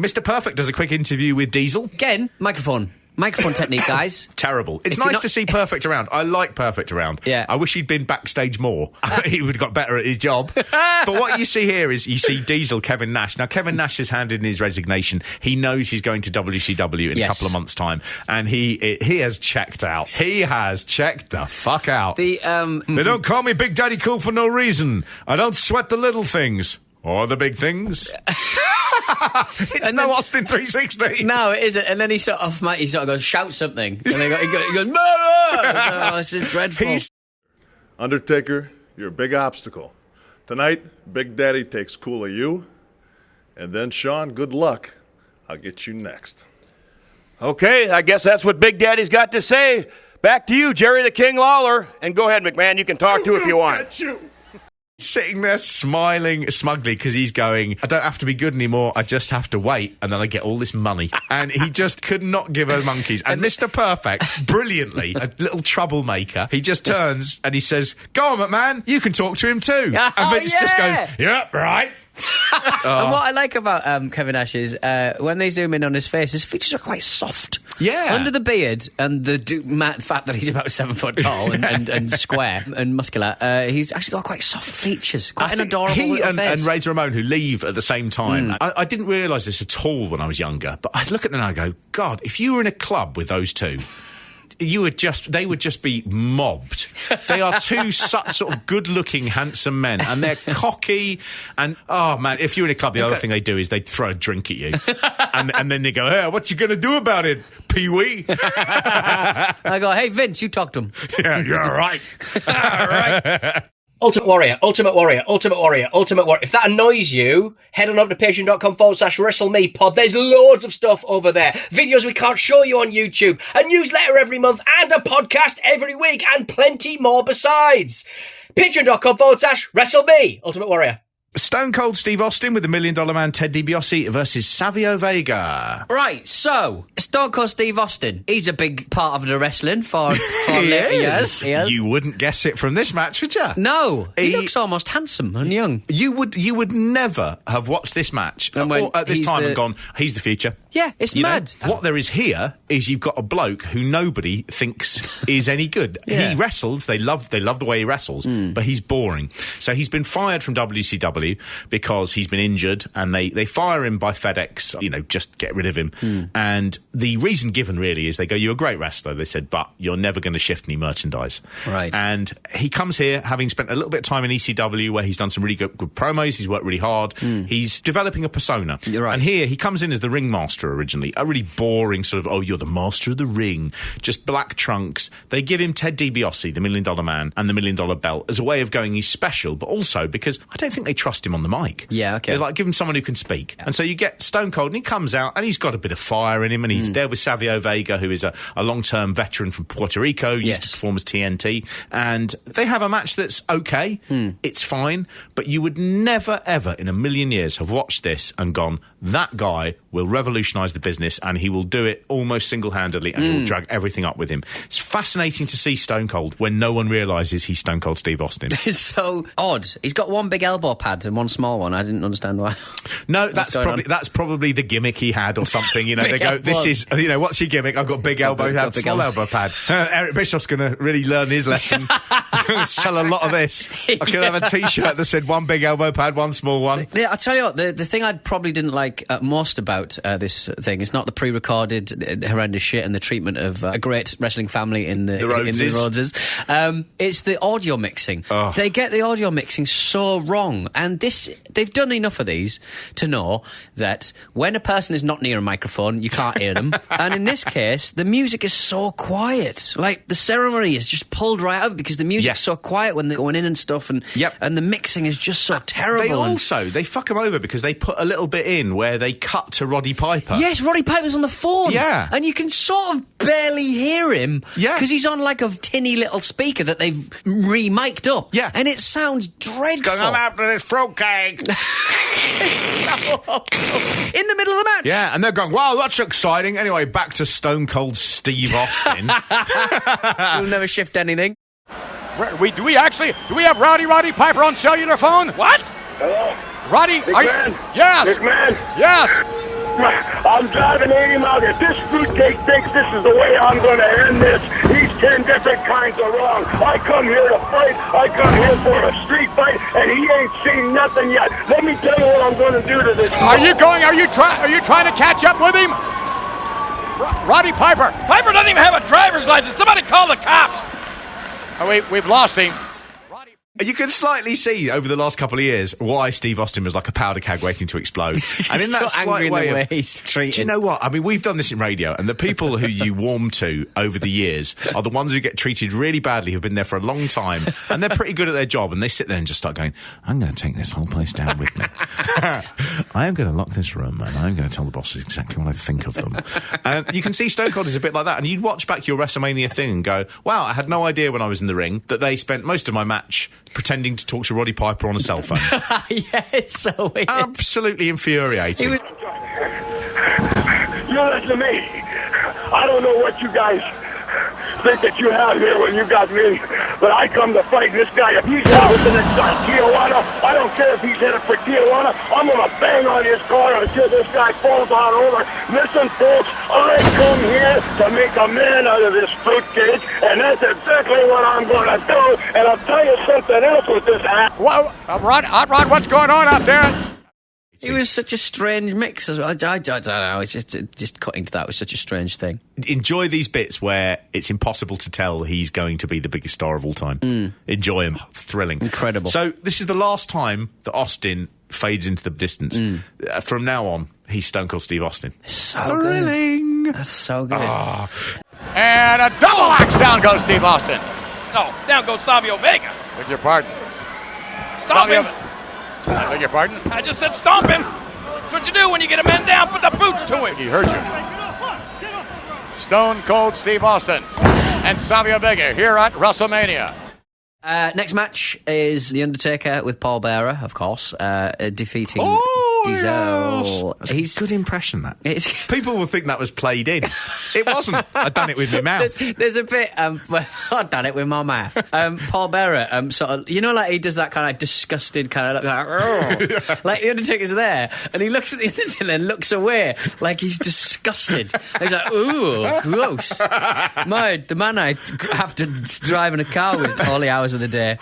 Mr. Perfect does a quick interview with Diesel. Again, microphone technique, guys. Terrible. It's nice to see Perfect around. I like Perfect around. Yeah. I wish he'd been backstage more. He would have got better at his job. But what you see here is you see Diesel, Kevin Nash. Now, Kevin Nash has handed in his resignation. He knows he's going to WCW in a couple of months' time. And he has checked out. He has checked the fuck out. They don't call me Big Daddy Cool for no reason. I don't sweat the little things. Or the big things. It's no Austin 360. No, it isn't. And then he sort of goes, shout something. And he goes, oh, this is dreadful. Undertaker, you're a big obstacle. Tonight, Big Daddy takes cool of you. And then, Shawn, good luck. I'll get you next. Okay, I guess that's what Big Daddy's got to say. Back to you, Jerry the King Lawler. And go ahead, McMahon, you can talk too if you want. Sitting there smiling smugly because he's going, I don't have to be good anymore, I just have to wait and then I get all this money. And he just could not give a monkeys. And Mr. Perfect, brilliantly, a little troublemaker, he just turns and he says, go on, McMahon, you can talk to him too. And Vince just goes, yep, right. And what I like about Kevin Nash is when they zoom in on his face, his features are quite soft. Yeah. Under the beard and the fact that he's about 7 foot tall and square and muscular, he's actually got quite soft features. Quite an adorable little face. And Razor Ramon, who leave at the same time. I didn't realise this at all when I was younger, but I look at them and I go, God, if you were in a club with those two, they would just be mobbed. They are two such sort of good-looking, handsome men, and they're cocky. And oh man, if you're in a club, the other thing they do is they throw a drink at you, and then they go, "Hey, what you gonna do about it, Pee-wee?" I go, "Hey, Vince, you talk to him." Yeah, you're right. All right. Ultimate Warrior, Ultimate Warrior, Ultimate Warrior, Ultimate Warrior. If that annoys you, head on over to patreon.com/WrestleMePod. There's loads of stuff over there. Videos we can't show you on YouTube, a newsletter every month, and a podcast every week, and plenty more besides. Patreon.com/WrestleMe, Ultimate Warrior. Stone Cold Steve Austin with the $1 Million Man Ted DiBiase versus Savio Vega. Right, so Stone Cold Steve Austin, he's a big part of the wrestling for later years. He is. You wouldn't guess it from this match, would you? No, he looks almost handsome and young. You would never have watched this match at this time and gone, he's the future. Yeah, it's mad. What there is here is you've got a bloke who nobody thinks is any good. Yeah. He wrestles, they love the way he wrestles, but he's boring. So he's been fired from WCW because he's been injured, and they fire him by FedEx, just get rid of him. And the reason given really is they go, you're a great wrestler, they said, but you're never going to shift any merchandise. Right. And he comes here having spent a little bit of time in ECW where he's done some really good promos, he's worked really hard, he's developing a persona. Right. And here he comes in as the ringmaster originally, a really boring sort of, oh, you're the master of the ring, just black trunks. They give him Ted DiBiase, the $1 Million Man, and the $1 Million Belt as a way of going, he's special, but also because I don't think they trust him on the mic. Yeah, okay. They're like, give him someone who can speak. Yeah. And so you get Stone Cold, and he comes out, and he's got a bit of fire in him, and he's there with Savio Vega, who is a long-term veteran from Puerto Rico, used to perform as TNT, and they have a match that's okay, it's fine, but you would never, ever in a million years have watched this and gone, that guy will revolutionise the business, and he will do it almost single-handedly, and he will drag everything up with him. It's fascinating to see Stone Cold when no one realises he's Stone Cold Steve Austin. It's so odd. He's got one big elbow pad and one small one. I didn't understand why. No, that's probably the gimmick he had or something. They go, this is, what's your gimmick? I've got big elbow pad, small elbow pad. Eric Bischoff's going to really learn his lesson. Sell a lot of this. I could have a T-shirt that said one big elbow pad, one small one. Yeah, I tell you what, the thing I probably didn't like most about this thing is not the pre-recorded horrendous shit and the treatment of a great wrestling family in the Rhodeses. It's the audio mixing. Oh. They get the audio mixing so wrong, and they've done enough of these to know that when a person is not near a microphone, you can't hear them. And in this case, the music is so quiet. Like, the ceremony is just pulled right out because the music's so quiet when they're going in and stuff, and the mixing is just so terrible. They fuck them over because they put a little bit in where they cut to Roddy Piper. Yes, Roddy Piper's on the phone. Yeah. And you can sort of barely hear him. Yeah. Because he's on like a tinny little speaker that they've re-mic'd up. Yeah. And it sounds dreadful. I'm after this fruitcake. In the middle of the match. Yeah, and they're going, wow, that's exciting. Anyway, back to Stone Cold Steve Austin. We'll never shift anything. Do we have Roddy Piper on cellular phone? What? Hello? Roddy, McMahon. Yes. McMahon. Yes. I'm driving 80 miles. If this fruitcake thinks this is the way I'm going to end this, he's 10 different kinds of wrong. I come here to fight. I come here for a street fight, and he ain't seen nothing yet. Let me tell you what I'm going to do to this. Are you trying to catch up with him? Roddy Piper. Piper doesn't even have a driver's license. Somebody call the cops. Oh, we've lost him. You can slightly see over the last couple of years why Steve Austin was like a powder keg waiting to explode. And in that so slight way he's treated. Do you know what? I mean, we've done this in radio, and the people who you warm to over the years are the ones who get treated really badly, who've been there for a long time, and they're pretty good at their job, and they sit there and just start going, I'm going to take this whole place down with me. I am going to lock this room, and I'm going to tell the bosses exactly what I think of them. And you can see Stone Cold is a bit like that, and you'd watch back your WrestleMania thing and go, wow, I had no idea when I was in the ring that they spent most of my match pretending to talk to Roddy Piper on a cell phone. Yeah, it's so weird. Absolutely infuriating. You listen to me. I don't know what you guys think that you have here when you got me, but I come to fight this guy. If he's headed to the Tijuana, I don't care if he's headed for Tijuana. I'm going to bang on his car until this guy falls on over. Listen, folks, I come here to make a man out of this fruitcake, and that's exactly what I'm going to do. And I'll tell you something else with this act. Well, Rod, what's going on out there? It was such a strange mix as well. I don't know. It's just cutting to that was such a strange thing. Enjoy these bits where it's impossible to tell he's going to be the biggest star of all time. Enjoy him. Thrilling. Incredible. So this is the last time that Austin fades into the distance. From now on, he's Stone Cold Steve Austin. So Thrilling. good. That's so good. And a double axe. Down goes Steve Austin. No, down goes Savio Vega. Beg your pardon. Stop him. I beg your pardon? I just said stomp him. That's what you do when you get a man down. Put the boots to him. He heard you. Stone Cold Steve Austin and Savio Vega here at WrestleMania. Next match is The Undertaker with Paul Bearer, of course, defeating Diesel. That's a good impression, that. It's People will think that was played in. It wasn't. I'd done it with my mouth. There's a bit, I've done it with my mouth. Paul Bearer, sort of, you know, like he does that kind of disgusted kind of look, like The Undertaker's there, and he looks at The Undertaker and looks away, like he's disgusted. He's like, ooh, gross. The man I have to drive in a car with all the hours of the day.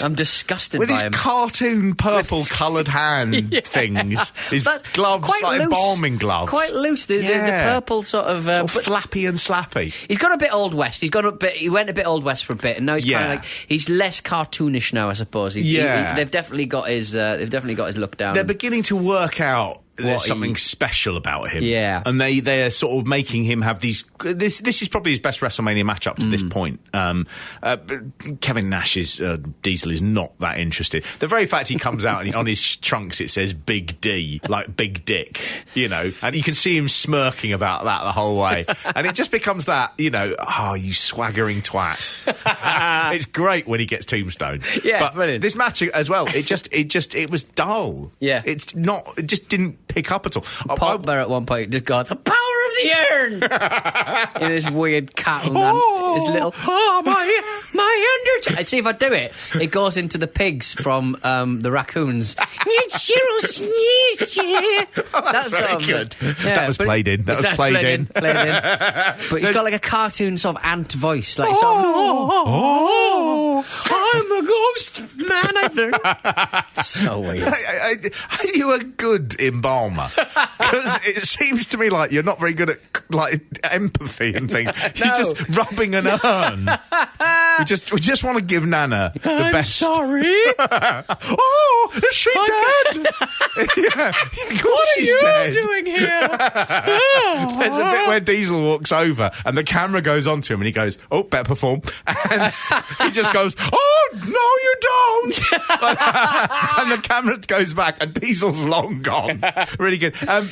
I'm disgusted by him. With his cartoon purple-coloured hand things. His gloves, like loose. embalming gloves. Quite loose. The purple sort of flappy and slappy. He's got a bit Old West. He went a bit Old West for a bit, and now he's kind of like he's less cartoonish now, I suppose. They've definitely got his look down. They're beginning to work out there's something special about him. Yeah. And they're sort of making him have these... This is probably his best WrestleMania match up to this point. Kevin Nash's Diesel is not that interested. The very fact he comes out and on his trunks it says Big D, like Big Dick, you know, and you can see him smirking about that the whole way. And it just becomes that, you know, you swaggering twat. It's great when he gets tombstone. Yeah, but brilliant. This match as well, it was dull. Yeah. It just didn't pick up at all. Paul Bearer at one point just got the power of the urn in his weird cat his little my Undertaker. I'd see if I do it. It goes into the pigs from the raccoons. That's very good. That was played in. That was played in. But he's got like a cartoon sort of ant voice, like sort of, I'm a ghost man, I think. So weird. Are you a good embalmer? Because it seems to me like you're not very good at like empathy and things. You're just rubbing an urn. We just want to give Nana the best. Sorry. Is she dead? Yeah. What are you doing here? There's a bit where Diesel walks over and the camera goes on to him and he goes, better perform. And he just goes, no you don't. And the camera goes back and Diesel's long gone. Really good. I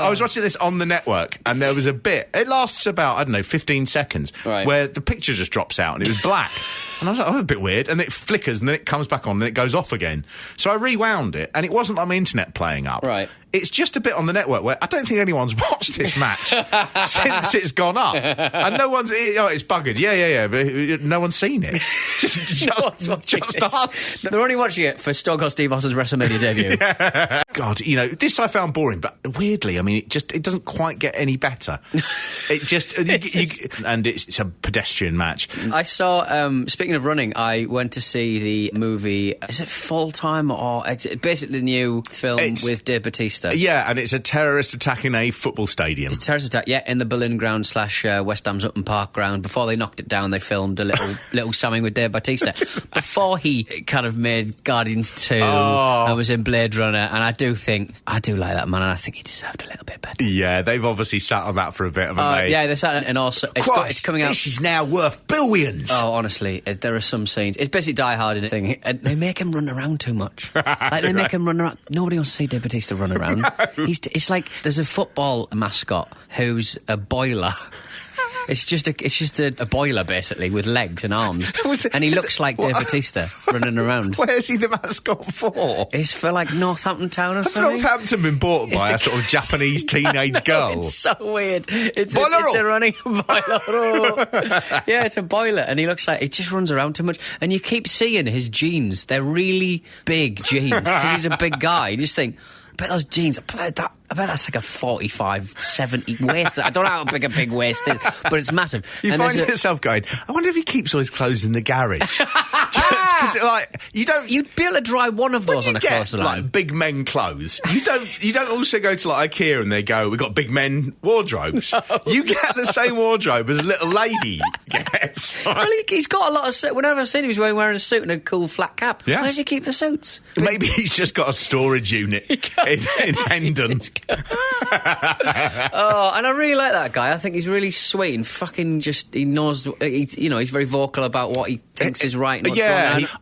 was watching this on the network and there was a bit, it lasts about, 15 seconds, where the picture just drops out and it was black. And I was like, a bit weird. And it flickers and then it comes back on and it goes off again. So I rewound it and it wasn't like my internet playing up. Right. it's just a bit on the network where I don't think anyone's watched this match since it's gone up. And no one's... Oh, it's buggered. Yeah. But no one's seen it. Just us. They're only watching it for Stone Cold Steve Austin's WrestleMania debut. Yeah. God, this I found boring, but weirdly, I mean, it doesn't quite get any better. It just... and it's a pedestrian match. I saw, speaking of running, I went to see the movie, is it Full Time, or basically the new film with Dave Bautista? Yeah, and it's a terrorist attacking a football stadium. It's a terrorist attack, yeah, in the Berlin ground / West Ham's Upton Park ground. Before they knocked it down, they filmed a little something with Dave Bautista. Before he kind of made Guardians 2 and was in Blade Runner, and I do like that man, and I think he deserved a little bit better. Yeah, they've obviously sat on that for a bit, haven't they? Yeah, they sat, and also it's coming out. This is now worth billions. Oh, honestly, there are some scenes. It's basically Die Hard in a thing. And they make him run around too much. Make him run around. Nobody wants to see Dave Bautista run around. No. It's like there's a football mascot who's a boiler. It's just a boiler, basically, with legs and arms. And he looks like Dave Bautista running around. Where's he the mascot for? It's for, like, Northampton Town or something. Northampton been bought by a sort of Japanese teenage girl? It's so weird. It's a running boiler. Yeah, it's a boiler. And he looks like... He just runs around too much. And you keep seeing his jeans. They're really big jeans, because he's a big guy. You just think... I bet those jeans, I bet that's like a 45, 70 waist. I don't know how big a big waist is, but it's massive. You find yourself going, I wonder if he keeps all his clothes in the garage. Because, like, you'd be able to dry one of those on a clothesline. Like, big men clothes. You don't also go to, like, IKEA and they go, we've got big men wardrobes. No. You get the same wardrobe as a little lady gets. Well, he's got a lot of suits. Whenever I've seen him, he's wearing a suit and a cool flat cap. Yeah. Where does he keep the suits? Maybe he's just got a storage unit in Hendon. And I really like that guy. I think he's really sweet and fucking he knows, he's very vocal about what he thinks is right and what's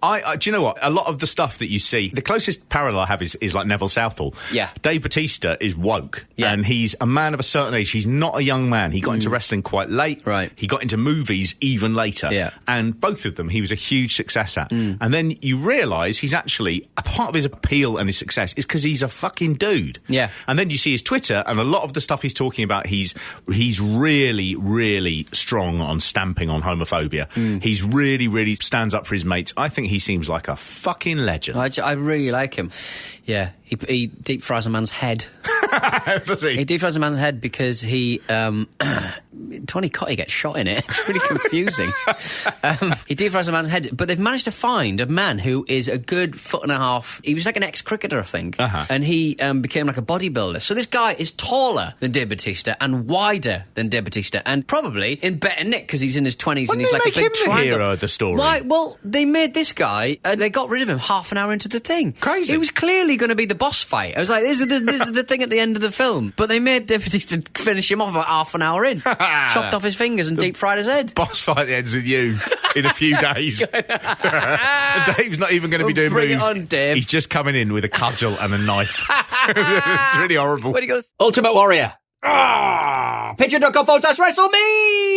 wrong. Do you know what? A lot of the stuff that you see, the closest parallel I have is like Neville Southall. Yeah. Dave Bautista is woke. Yeah. And he's a man of a certain age. He's not a young man. He got into wrestling quite late. Right. He got into movies even later. Yeah. And both of them he was a huge success at. And then you realise he's actually, a part of his appeal and his success is because he's a fucking dude. Yeah. And then you see his Twitter, and a lot of the stuff he's talking about, he's really, really strong on stamping on homophobia. He's really stands up for his mates. I think he seems like a fucking legend. I really like him. Yeah, he deep fries a man's head. Does he? He deep fries a man's head because Tony Cotty gets shot in it. It's really confusing. He deep fries a man's head, but they've managed to find a man who is a good foot and a half. He was like an ex-cricketer, I think, and he became like a bodybuilder. So this guy is taller than Dave Bautista and wider than Dave Bautista, and probably in better nick because he's in his 20s and he's like a big triangle. The hero of the story? Why? Well, they made this guy. They got rid of him half an hour into the thing. Crazy. It was clearly going to be the boss fight. I was like, this is the thing at the end of the film, but they made Dave Bautista finish him off about half an hour in. Chopped off his fingers and deep fried his head. Boss fight that ends with you in a few days. Dave's not even going to be doing bring moves. It on, Dave. He's just coming in with a cudgel and a knife. It's really horrible. When he goes, Ultimate Warrior. Patreon.com/WrestleMe.